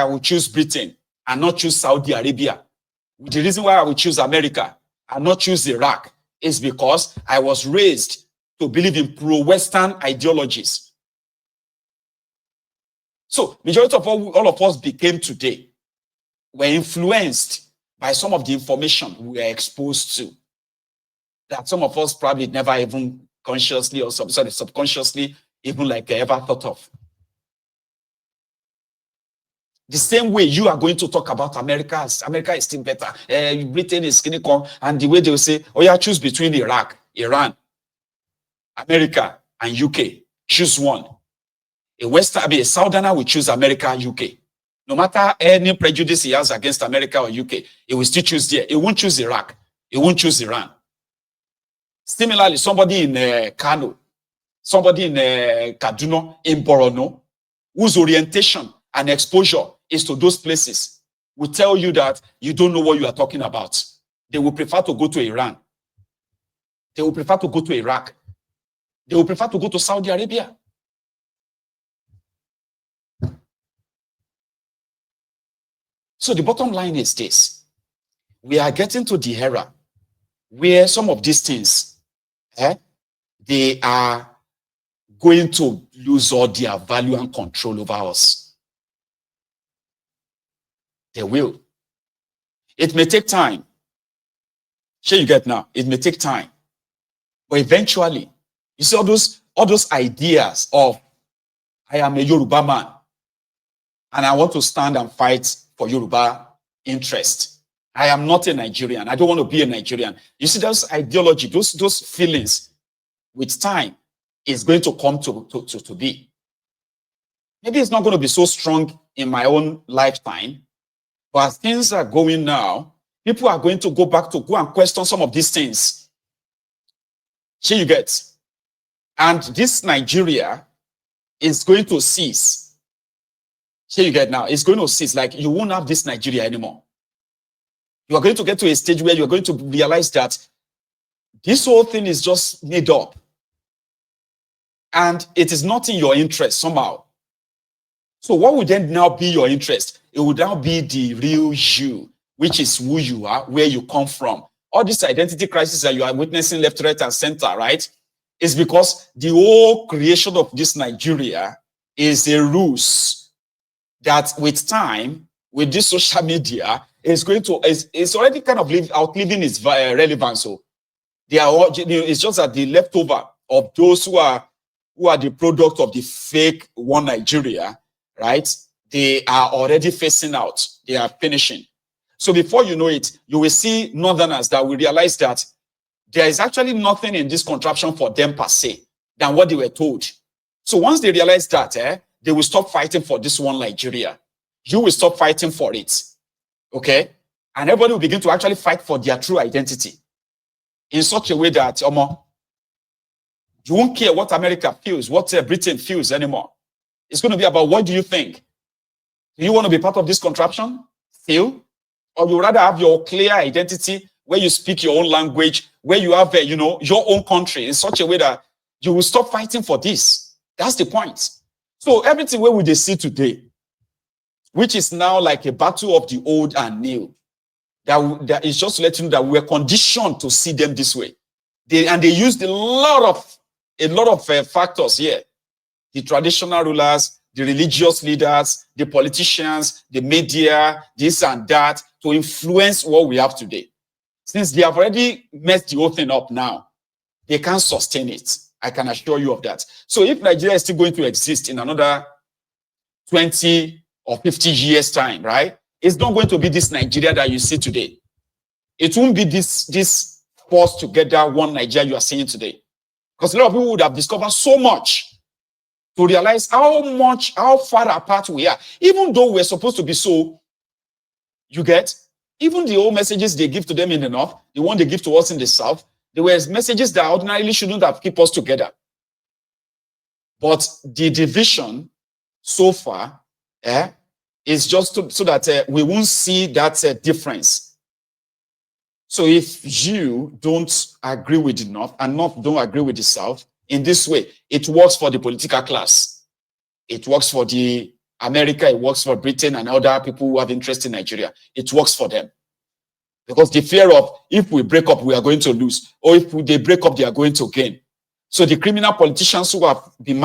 will choose Britain and not choose Saudi Arabia, the reason why I will choose America and not choose Iraq is because I was raised to believe in pro-Western ideologies. So majority of all of us became today were influenced by some of the information we were exposed to that some of us probably never even consciously or subconsciously even like ever thought of. The same way you are going to talk about America is still better. Britain is skinny corn, and the way they will say, oh yeah, choose between Iraq, Iran, America, and UK. Choose one. A Southerner will choose America, UK. No matter any prejudice he has against America or UK, he will still choose there. He won't choose Iraq. He won't choose Iran. Similarly, somebody in Kano, somebody in Kaduna, in Borno, whose orientation and exposure is to those places, will tell you that you don't know what you are talking about. They will prefer to go to Iran. They will prefer to go to Iraq. They will prefer to go to Saudi Arabia. So the bottom line is this. We are getting to the era where some of these things, they are going to lose all their value and control over us. They will. It may take time. Sure, you get now. It may take time. But eventually, you see all those ideas of, I am a Yoruba man, and I want to stand and fight for Yoruba interest. I am not a Nigerian. I don't want to be a Nigerian. You see, those ideology, those feelings, with time, is going to come to be. Maybe it's not going to be so strong in my own lifetime, but as things are going now, people are going to go and question some of these things. Here you get. And this Nigeria is going to cease. Here you get now. It's going to cease. Like, you won't have this Nigeria anymore. You are going to get to a stage where you're going to realize that this whole thing is just made up. And it is not in your interest somehow. So what would then now be your interest? It would now be the real you, which is who you are, where you come from. All this identity crisis that you are witnessing left, right, and center, right, is because the whole creation of this Nigeria is a ruse that with time, with this social media, is already kind of outliving its relevance. So they are all, it's just that the leftover of those who are the product of the fake one Nigeria, right? They are already phasing out. They are finishing. So before you know it, you will see Northerners that will realize that there is actually nothing in this contraption for them per se than what they were told. So once they realize that, they will stop fighting for this one Nigeria. You will stop fighting for it. Okay? And everybody will begin to actually fight for their true identity in such a way that you won't care what America feels, what Britain feels anymore. It's going to be about, what do you think? Do you want to be part of this contraption still? Or you rather have your clear identity where you speak your own language, where you have, your own country in such a way that you will stop fighting for this. That's the point. So everything where we see today, which is now like a battle of the old and new, that is just letting you know that we're conditioned to see them this way. They used a lot of factors here. The traditional rulers, the religious leaders, the politicians, the media, this and that, to influence what we have today. Since they have already messed the whole thing up now, they can't sustain it. I can assure you of that. So if Nigeria is still going to exist in another 20 or 50 years' time, right? It's not going to be this Nigeria that you see today. It won't be this forced together one Nigeria you are seeing today. Because a lot of people would have discovered so much to realize how far apart we are. Even though we're supposed to be so, you get, even the old messages they give to them in the north, the one they give to us in the south, there were messages that ordinarily shouldn't have kept us together. But the division so far is just so that we won't see that difference. So if you don't agree with the north and north don't agree with the south, in this way, it works for the political class. It works for the America, it works for Britain and other people who have interest in Nigeria. It works for them. Because the fear of, if we break up, we are going to lose. Or if they break up, they are going to gain. So the criminal politicians who have been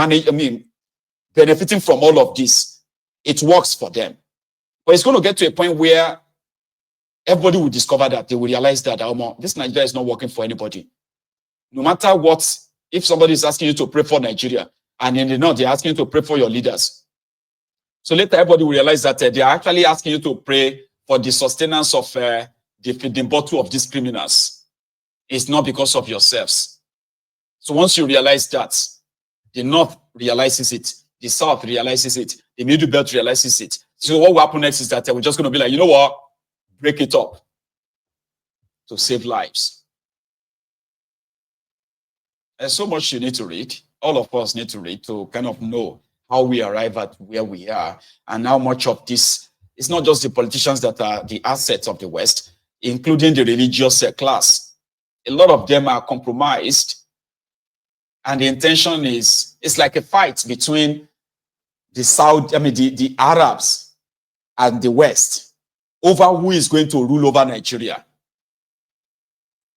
benefiting from all of this, it works for them. But it's going to get to a point where everybody will discover that. They will realize that this Nigeria is not working for anybody. No matter what, if somebody is asking you to pray for Nigeria, and in the north, they're asking you to pray for your leaders. So later, everybody will realize that they are actually asking you to pray for the sustenance of the feeding bottle of these criminals. It's not because of yourselves. So once you realize that, the north realizes it, the south realizes it, the middle belt realizes it. So what will happen next is that we're just going to be like, you know what? Break it up to save lives. There's so much you need to read. All of us need to read to kind of know how we arrive at where we are and how much of this, it's not just the politicians that are the assets of the West, including the religious class. A lot of them are compromised. And the intention is, it's like a fight between the Arabs and the West over who is going to rule over Nigeria.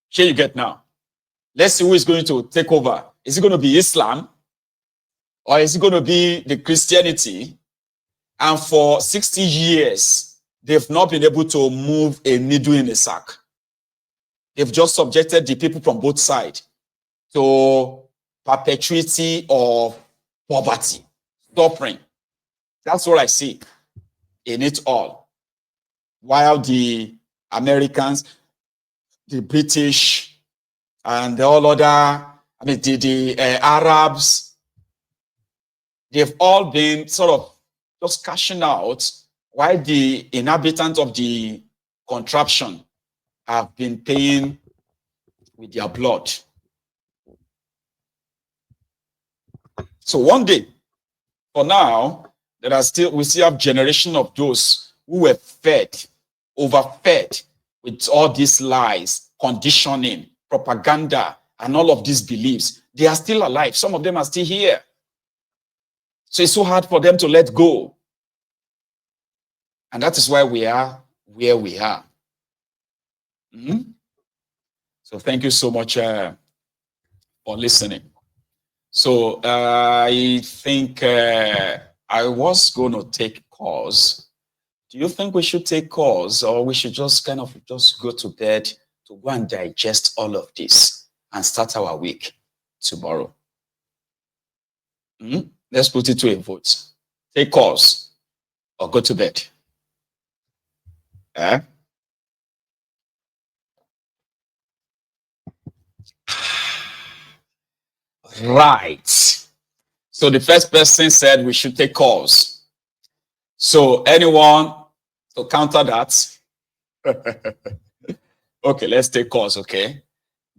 Here you get now. Let's see who is going to take over. Is it going to be Islam? Or is it going to be the Christianity? And for 60 years, they've not been able to move a needle in a sack. They've just subjected the people from both sides to perpetuity of poverty, suffering. That's what I see in it all. While the Americans, the British, and all other, the Arabs, they've all been sort of just cashing out, while the inhabitants of the contraption have been paying with their blood. So one day, for now, we still have generation of those who were fed, overfed with all these lies, conditioning, propaganda, and all of these beliefs. They are still alive. Some of them are still here. So it's so hard for them to let go. And that is why we are where we are. So thank you so much for listening. So I think I was going to take calls. Do you think we should take calls, or we should just kind of just go to bed to go and digest all of this and start our week tomorrow? Let's put it to a vote. Take calls or go to bed. Right. So the first person said we should take calls. So anyone to counter that? Okay, let's take calls, okay?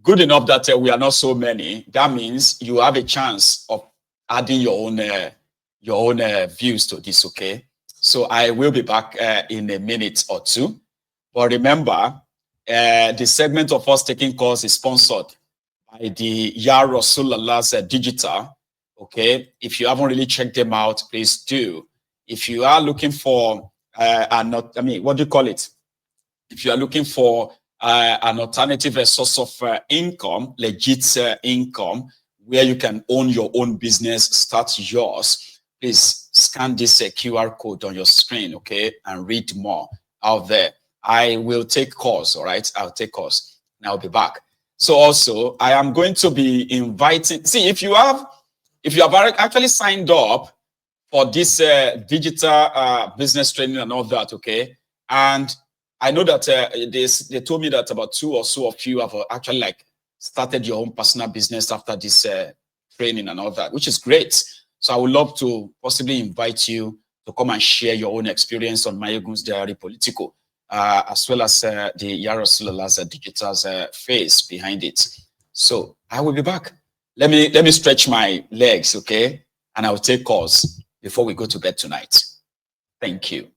Good enough that we are not so many. That means you have a chance of adding your own views to this, okay? So I will be back in a minute or two. But remember, the segment of us taking calls is sponsored by the Ya Rasulallah's digital. Okay, if you haven't really checked them out, please do. If you are looking for what do you call it? If you are looking for an alternative source of income, legit income, where you can own your own business, start yours, please scan this QR code on your screen, okay, and read more out there. I will take calls, all right? I'll take calls, and I'll be back. So also, I am going to be inviting, see, if you have actually signed up for this digital business training and all that, okay? And I know that they told me that about 2 or so of you have actually started your own personal business after this training and all that, which is great. So I would love to possibly invite you to come and share your own experience on Mayegun's Diary Politico, as well as the Ya Rasulallah's digital's face behind it. So I will be back. Let me stretch my legs, okay? And I will take calls before we go to bed tonight. Thank you.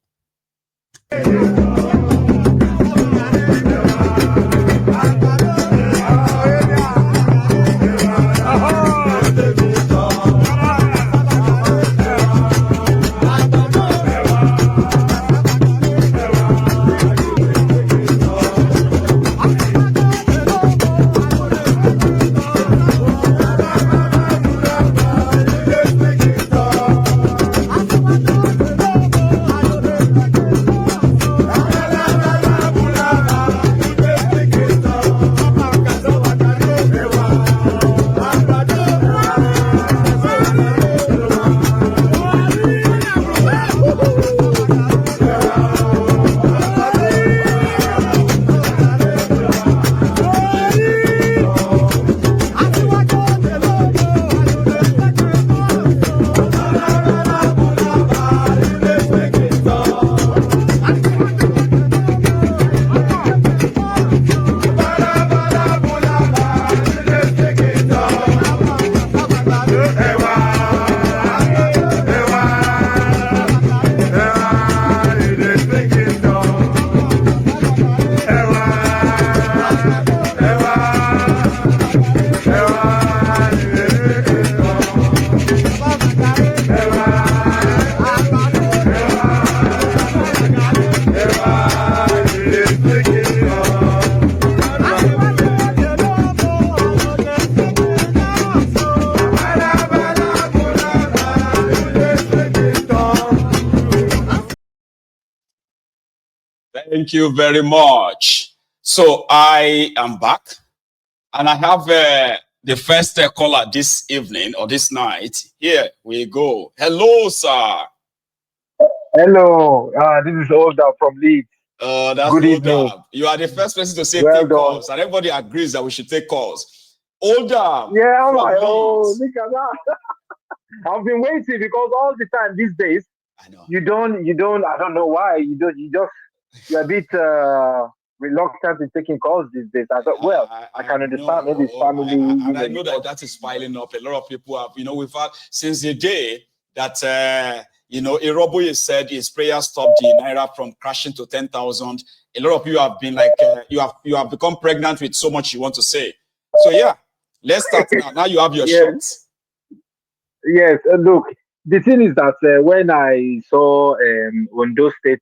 Thank you very much. So I am back, and I have the first caller this evening or this night. Here we go. Hello, sir. Hello, this is Olda from Leeds. That's Good evening. older. You are the first person to say Well take done. calls, and everybody agrees that we should take calls. Older Yeah, I'm from like, oh, Leeds. look at that. I've been waiting because all the time these days, I know. I don't know why, you're a bit reluctant in taking calls these days. I thought, well, I I can understand maybe it's know, family, and I you know that know. that is piling up. A lot of people have, we've had since the day that Iroboye said his prayer stopped the naira from crashing to 10,000. A lot of you have been like, you have become pregnant with so much you want to say. So yeah, let's start now. Now you have your Yes, shot. yes. Look, the thing is that when I saw Ondo State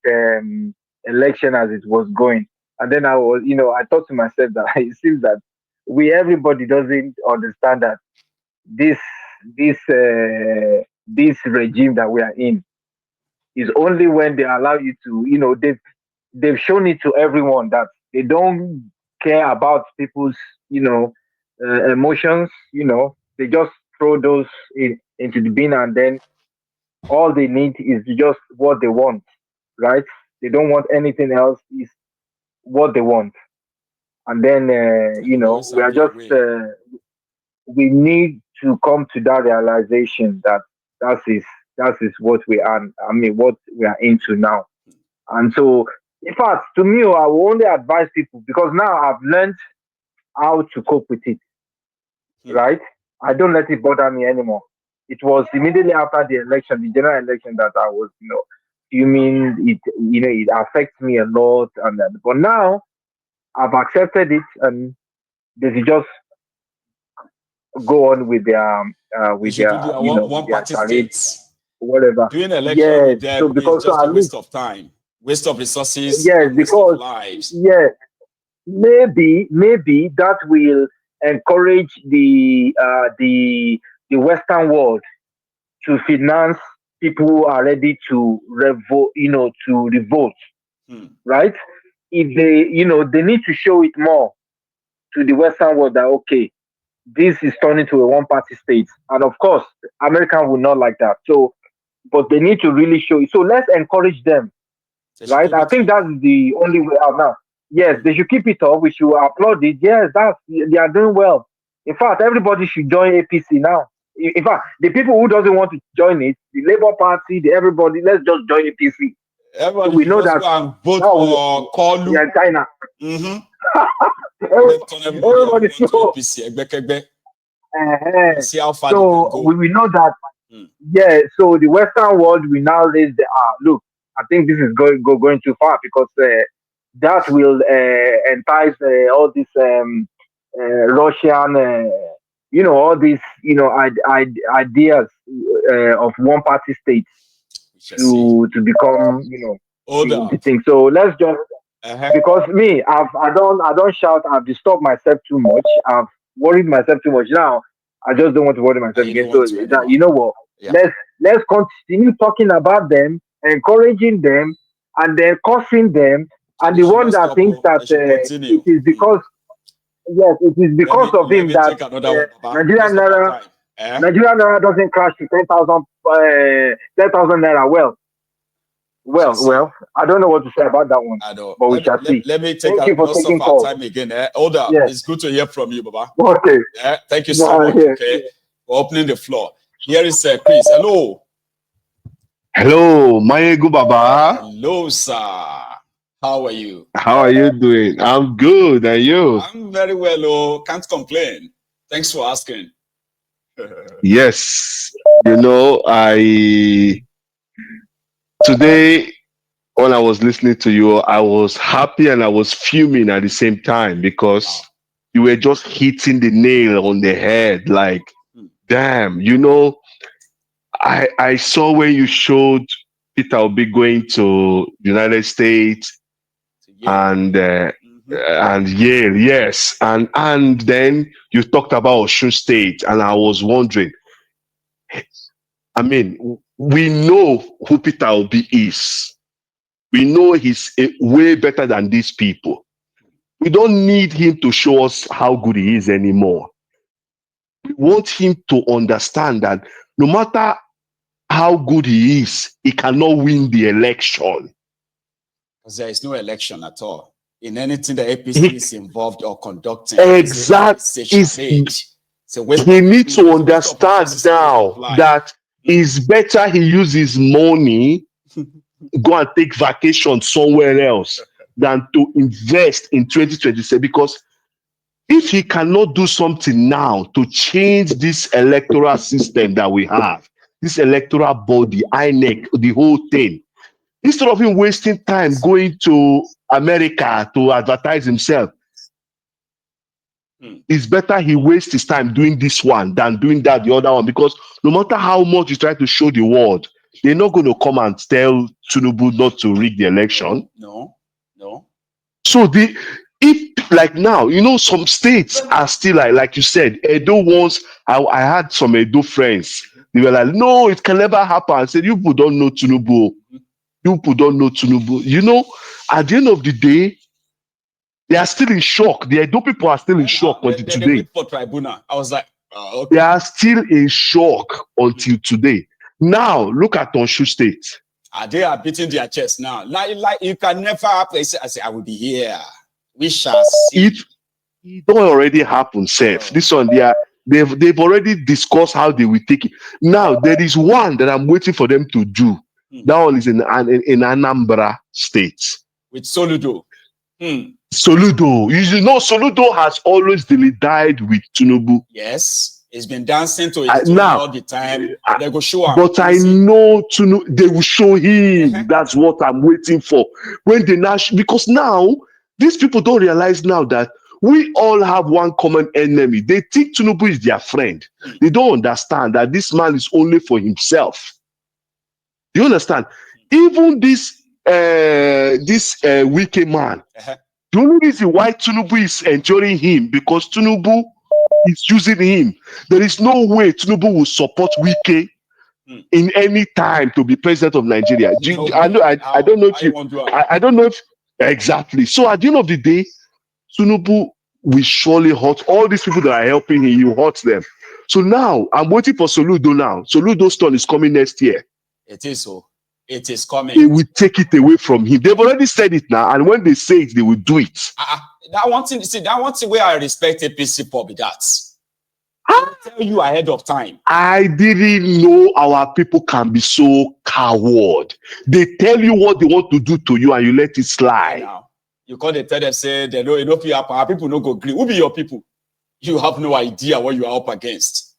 election as it was going, and then I thought to myself that it seems that we everybody doesn't understand that this this regime that we are in is only when they allow you to, they've shown it to everyone that they don't care about people's, emotions. They just throw those into the bin, and then all they need is just what they want, right? They don't want anything else. Is what they want, and then And they will always we have are their just way. we need to come to that realization that that is that is what we are. I mean, what we are into now. And so, in fact, to me, I will only advise people because now I've learned how to cope with it. Hmm. Right? I don't let it bother me anymore. It was immediately after the election, the general election, that I was, fuming. It affects me a lot, and that. But now I've accepted it, and they should just go on They with should do their, their one, with one their party charade, states. whatever. Doing election Yes. with So them is because so just a at least waste of time, waste of resources, yes, and waste of because lives. yeah, maybe that will encourage the Western world to finance people who are ready to revolt, Hmm. right? If they need to show it more to the Western world that okay, this is turning to a one-party state, and of course, America will not like that. So, but they need to really show it. So let's encourage them, They should right? keep I it think up. that's the only way out now. Yes, Hmm. they should keep it up. We should applaud it. Yes, they are doing well. In fact, everybody should join APC now. In fact, the people who doesn't want to join it, the Labour Party, everybody, let's just join APC. So Everybody we should know just that go and vote now for we Kolu. are in China. Mm-hmm. Every- Then turn everybody Everybody, to so APC. Egbekegbe, and uh, see how far they can so go. we know that. Hmm. Yeah, so the Western world will now raise the look. I think this is going too far because that will entice all these Russian, all these ideas of one party states We shall see. to become Hold the up. thing. So let's just Uh-huh. because me, I don't shout. I've disturbed myself too much. I've worried myself too much. Now I just don't want to worry And myself you again. don't So want to that anymore. what, Yeah. let's continue talking about them, encouraging them, and then cursing them. And They the should one not that stop. thinks Oh, that they should it continue. is Hmm. because yes, it is Let because me of let him me that take another one, Baba. Nigerian Waste of our naira time. Eh? Nigerian naira doesn't crash to 10,000 naira. We shall see. I don't know what to say about that one, I know. but we Let me shall let, see. let me take Thank you for most of taking our calls. time again. Hold up. Yes. It's good to hear from you, Baba. Okay. Thank you so much. Yes. Okay, for opening the floor. Here is Chris. Hello. Hello, Mayegu Baba. Hello, sir. How are you? How are you doing? I'm good. And you? I'm very well. Oh, can't complain. Thanks for asking. Yes. I today when I was listening to you, I was happy and I was fuming at the same time because Wow. you were just hitting the nail on the head. Like, Hmm. damn, I saw when you showed Peter Obi going to the United States So, yeah. and Mm-hmm. Yale, yes, and then you talked about Osun State, and I was wondering. I mean, we know who Peter Obi is. We know he's way better than these people. We don't need him to show us how good he is anymore. We want him to understand that no matter how good he is, he cannot win the election. Because there is no election at all in anything the APC is involved or conducting. Exactly. He needs to understand now that it's better he uses money, go and take vacation somewhere else, than to invest in 2027. Because if he cannot do something now to change this electoral system that we have, this electoral body, INEC, the whole thing, instead of him wasting time going to America to advertise himself, it's better he wastes his time doing this one than doing that, the other one. Because no matter how much you try to show the world, they're not going to come and tell Tinubu not to rig the election. No. So if like now, you know, some states are still like you said, Edo once, I had some Edo friends. They were like, no, it can never happen. I said, you people don't know Tinubu. You people don't know Tinubu. You know, at the end of the day, they are still in shock. The Edo people are still in shock until today. They wait for tribunal. I was like, okay. They are still in shock until today. Now, look at Onshu State. They are beating their chest now. Like you can never happen. I say, I will be here. We shall see. It don't already happen, Seth. This one, they've already discussed how they will take it. Now, there is one that I'm waiting for them to do. That one is in Anambra State. With Soludo. Soludo. You know, Soludo has always died with Tinubu. Yes. He's been dancing to it all the time. They go show him. But I know they will show him. That's what I'm waiting for. When they because now these people don't realize now that we all have one common enemy. They think Tinubu is their friend. They don't understand that this man is only for himself. Do you understand? Even this wicked man. The only reason why Tinubu is enjoying him because Tinubu is using him. There is no way Tinubu will support Wike in any time to be president of Nigeria. I don't know if exactly. So at the end of the day, Tinubu will surely hurt all these people that are helping him. You hurt them. So now I'm waiting for Soludo now. Soludo's turn is coming next year. It is so. It is coming. They will take it away from him. They've already said it now, and when they say it, they will do it. That one thing where I respect APC for be that. I tell you ahead of time. I didn't know our people can be so coward. They tell you what they want to do to you, and you let it slide. Now, you call the tell them say they know enough you happen. Our people no go agree. Who be your people? You have no idea what you are up against.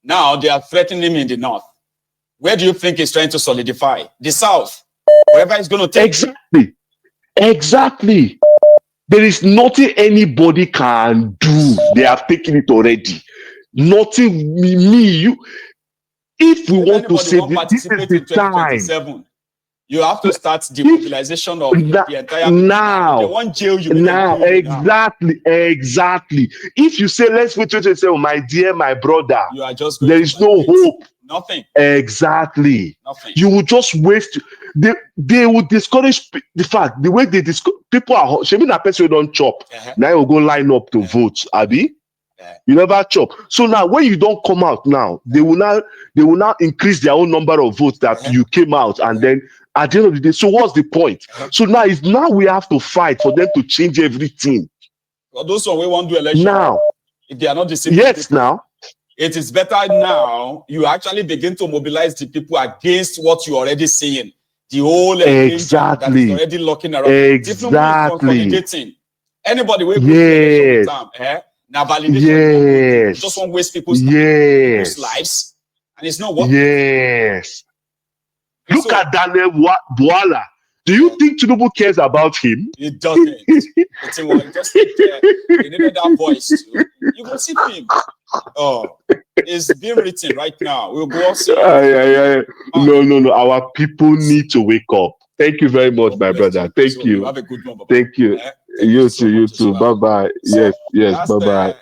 Now they are threatening him in the north. Where do you think he's trying to solidify? The south. Wherever he's going to take. Exactly. There is nothing anybody can do. They have taken it already. Nothing, you. If we want to say this is the time. You have to start the mobilization of the entire now. They want jail you. Now, exactly. If you say let's wait to say, oh, my dear, my brother, you are just there is no hope. Nothing. Exactly. Nothing. You will just waste. They will discourage the fact the way they discourage people are. She mean that person don't chop. Now you will go line up to vote, Abi. You never chop. So now when you don't come out now, they will now increase their own number of votes that you came out, and then at the end of the day, so what's the point? So now we have to fight for them to change everything. Well, those one we want to do election now. If they are not the same. Yes, people, now it is better now. You actually begin to mobilize the people against what you already seeing. The whole exactly that is already locking around. Exactly. Anybody will yes. Now validation. Yes. Just won't waste people's lives, and it's not what. Yes. Look at Daniel Bwala. Do you think Tinubu cares about him? It doesn't. It's just he needed that voice too. You will see him. Oh, it's being written right now. We'll go see. No. Our people need to wake up. Thank you very much, my brother. Thank you. Have a good one. Thank you. You too. Bye bye. Yes. Bye bye.